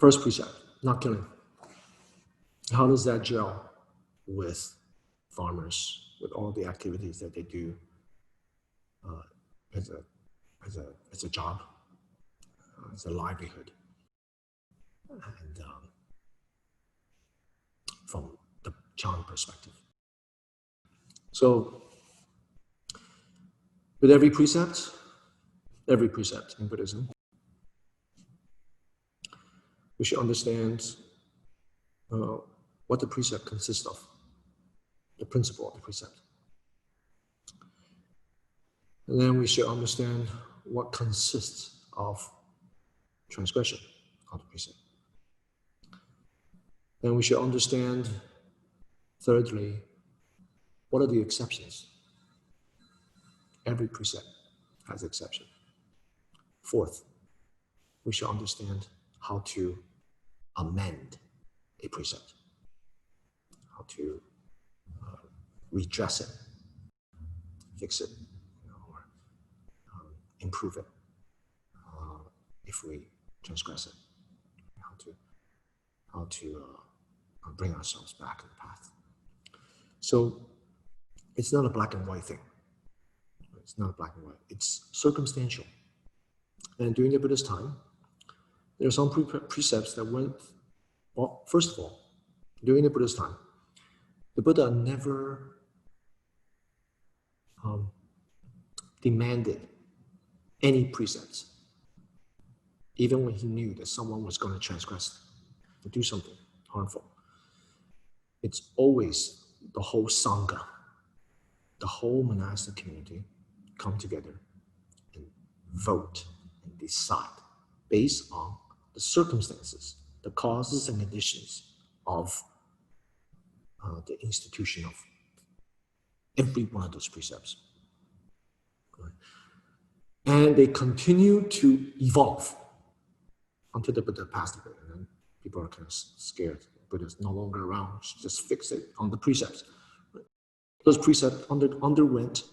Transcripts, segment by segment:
First precept, not killing. How does that gel with farmers, with all the activities that they do as a job, as a livelihood, and from the Chan perspective? So, with every precept in Buddhism, we should understand what the precept consists of, the principle of the precept. And then we should understand what consists of transgression of the precept. Then we should understand, thirdly, what are the exceptions? Every precept has exception. Fourth, we should understand how to amend a precept, how to redress it, fix it, or improve it if we transgress it, how to bring ourselves back in the path. So it's not a black and white thing. It's not black and white. It's circumstantial. And during the Buddha's time, there are some precepts that went, well, first of all, during the Buddha's time, the Buddha never demanded any precepts, even when he knew that someone was going to transgress or do something harmful. It's always the whole Sangha, the whole monastic community come together and vote and decide based on the circumstances, the causes and conditions of the institution of every one of those precepts. Right? And they continue to evolve until the Buddha passed away. And then people are kind of scared. The Buddha's no longer around. Just fixate on the precepts. Right? Those precepts underwent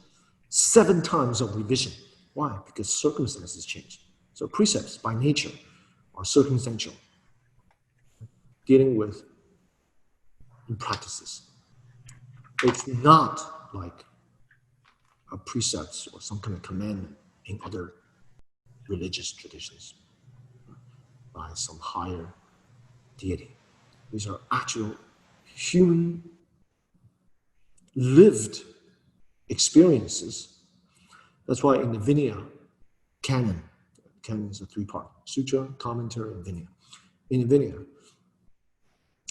7 times of revision. Why? Because circumstances change. So precepts by nature are circumstantial, dealing with practices. It's not like a precepts or some kind of commandment in other religious traditions by some higher deity. These are actual human lived experiences. That's why in the Vinaya canon is a 3-part: sutra, commentary, and Vinaya. In the Vinaya,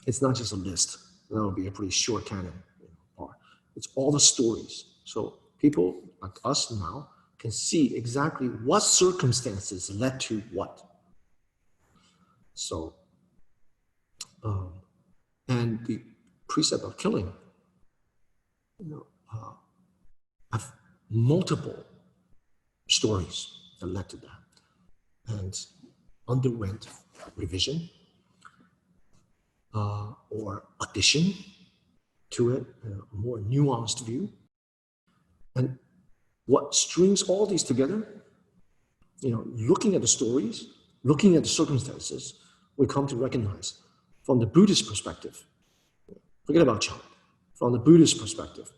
it's not just a list. That would be a pretty short canon part. It's all the stories. So people like us now can see exactly what circumstances led to what. So, and the precept of killing, have multiple stories that led to that, and underwent revision or addition to it, a more nuanced view. And what strings all these together, looking at the stories, looking at the circumstances, we come to recognize from the Buddhist perspective, forget about Chan, from the Buddhist perspective,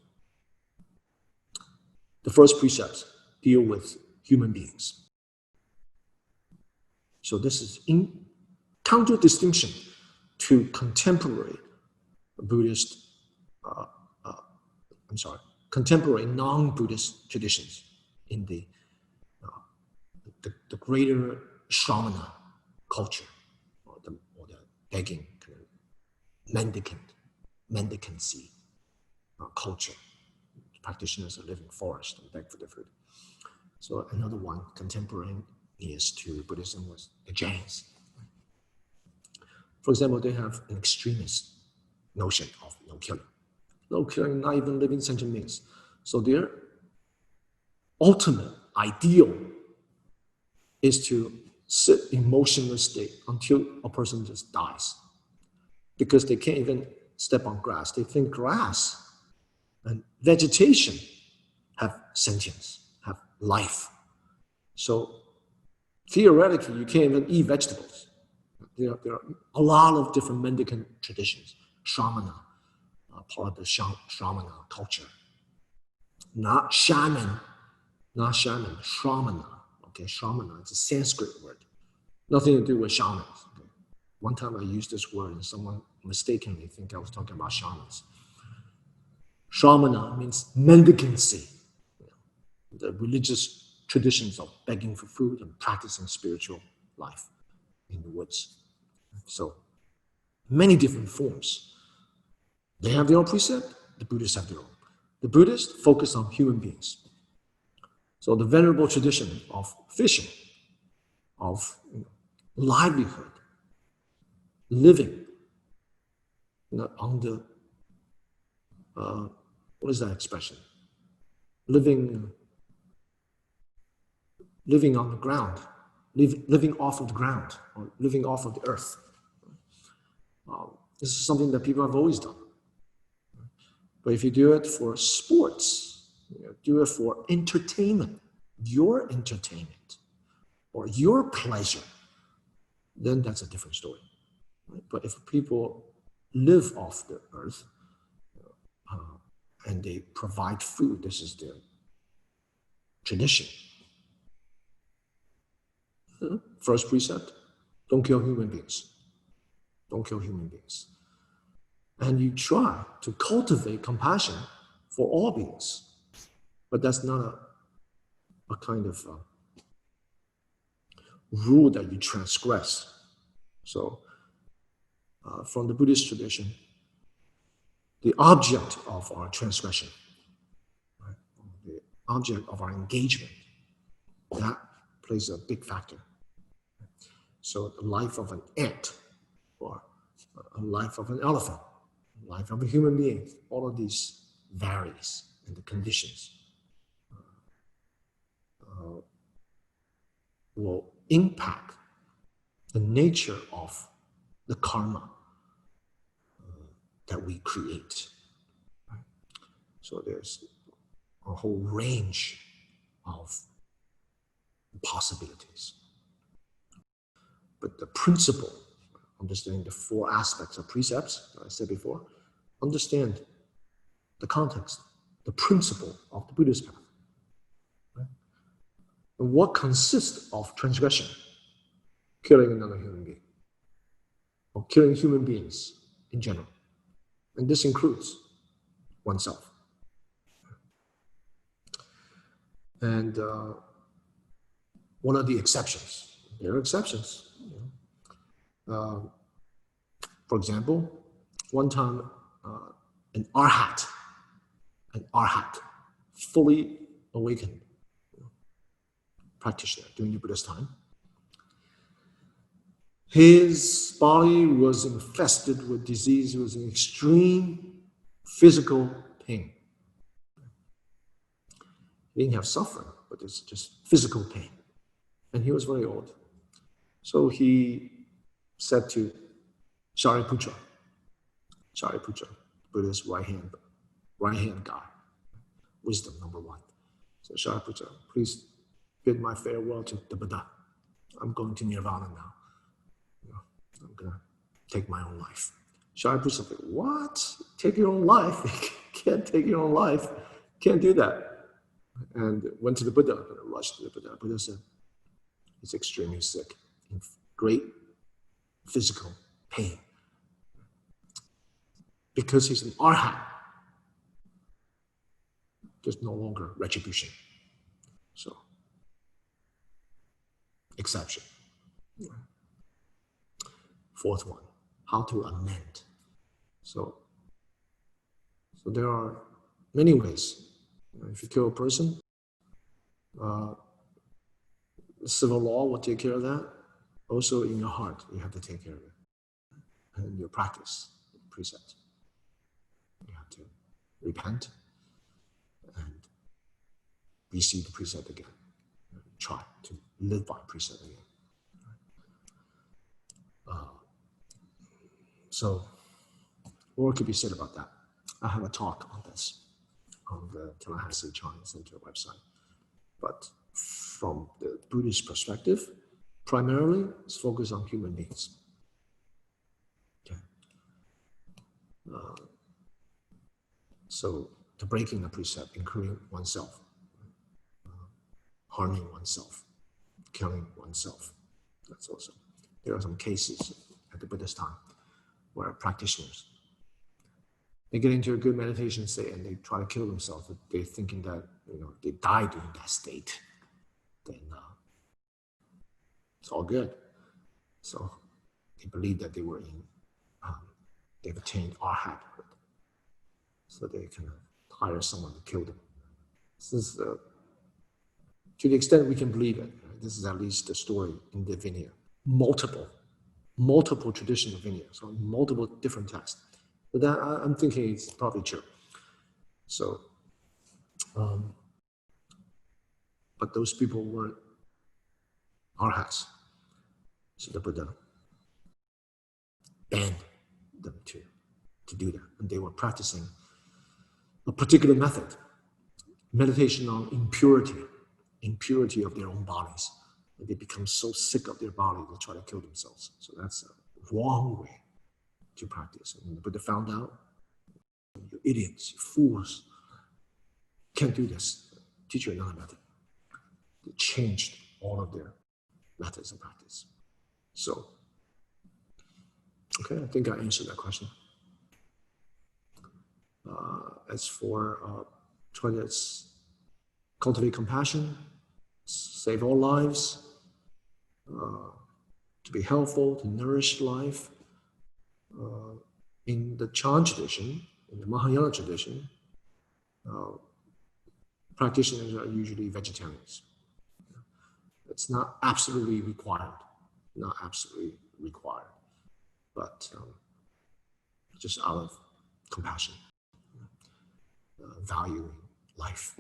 the first precepts deal with human beings. So this is in counter-distinction to contemporary Buddhist, contemporary non-Buddhist traditions in the greater Shramana culture, or the begging, kind of mendicancy culture. Practitioners are living in forest and beg for their food. So another one contemporaneous to Buddhism was the Jains. For example, they have an extremist notion of no killing. No killing, not even living sentient beings. So their ultimate ideal is to sit in motionless state until a person just dies. Because they can't even step on grass. They think grass and vegetation have sentience, have life. So theoretically, you can't even eat vegetables. there are a lot of different mendicant traditions. Shamana, part of the Shramana culture. Not shaman, Shramana. Okay, Shramana, it's a Sanskrit word. Nothing to do with shamans. Okay? One time I used this word and someone mistakenly think I was talking about shamans. Shramana means mendicancy, the religious traditions of begging for food and practicing spiritual life in the woods. So many different forms. They have their own precept, the Buddhists have their own. The Buddhists focus on human beings. So the venerable tradition of fishing, of livelihood, living on the, what is that expression? Living on the ground, living off of the ground, or living off of the earth. This is something that people have always done. But if you do it for sports, do it for entertainment, your entertainment, or your pleasure, then that's a different story. Right? But if people live off the earth and they provide food, this is their tradition. First precept, don't kill human beings. Don't kill human beings. And you try to cultivate compassion for all beings. But that's not a kind of rule that you transgress. So from the Buddhist tradition, the object of our transgression, right, the object of our engagement, that plays a big factor. So the life of an ant, or a life of an elephant, life of a human being, all of these varies in the conditions. Will impact the nature of the karma that we create. Right? So there's a whole range of possibilities. But the principle, understanding the four aspects of precepts that I said before, understand the context, the principle of the Buddhist path. Right? And what consists of transgression? Killing another human being, or killing human beings in general. And this includes oneself. And what are the exceptions? There are exceptions. For example, one time an arhat, fully awakened practitioner during the Buddha's time, his body was infested with disease. It was in extreme physical pain. He didn't have suffering, but it's just physical pain. And he was very old. So he said to Shariputra, Buddha's right hand guy, wisdom number one. So Shariputra, please bid my farewell to the Buddha. I'm going to Nirvana now. I'm gonna take my own life. Shariputra said, what? Take your own life? You can't take your own life. Can't do that. And went to the Buddha, rushed to the Buddha. Buddha said, he's extremely sick, in great physical pain. Because he's an arhat, there's no longer retribution. So, exception. Fourth one, how to amend. So there are many ways. If you kill a person, civil law will take care of that. Also in your heart, you have to take care of it. And your practice, precept. You have to repent and receive the precept again. Try to live by precept again. So, what could be said about that? I have a talk on this on the Tallahassee Chinese Center website. But from the Buddhist perspective, primarily it's focused on human beings. So the breaking the precept, including oneself, harming oneself, killing oneself. That's also, there are some cases at the Buddha's time where practitioners, they get into a good meditation state and they try to kill themselves. They're thinking that, if they die during that state, then it's all good. So they believe that they were in, they've attained arhathood. So they kind of hire someone to kill them. This is, to the extent we can believe it, right? This is at least the story in the Vinaya. Multiple traditions of Vinaya, so multiple different texts. But that, I'm thinking it's probably true. So, but those people weren't arhats. So the Buddha banned them to do that. And they were practicing a particular method, meditation on impurity of their own bodies. And they become so sick of their body, they try to kill themselves. So that's a wrong way to practice. And the Buddha found out, you idiots, you fools, can't do this. Teach you another method. They changed all of their methods of practice. So, okay, I think I answered that question. As for trying to cultivate compassion, save all lives, to be helpful, to nourish life, in the Chan tradition, in the Mahayana tradition, practitioners are usually vegetarians. It's not absolutely required, but just out of compassion, valuing life.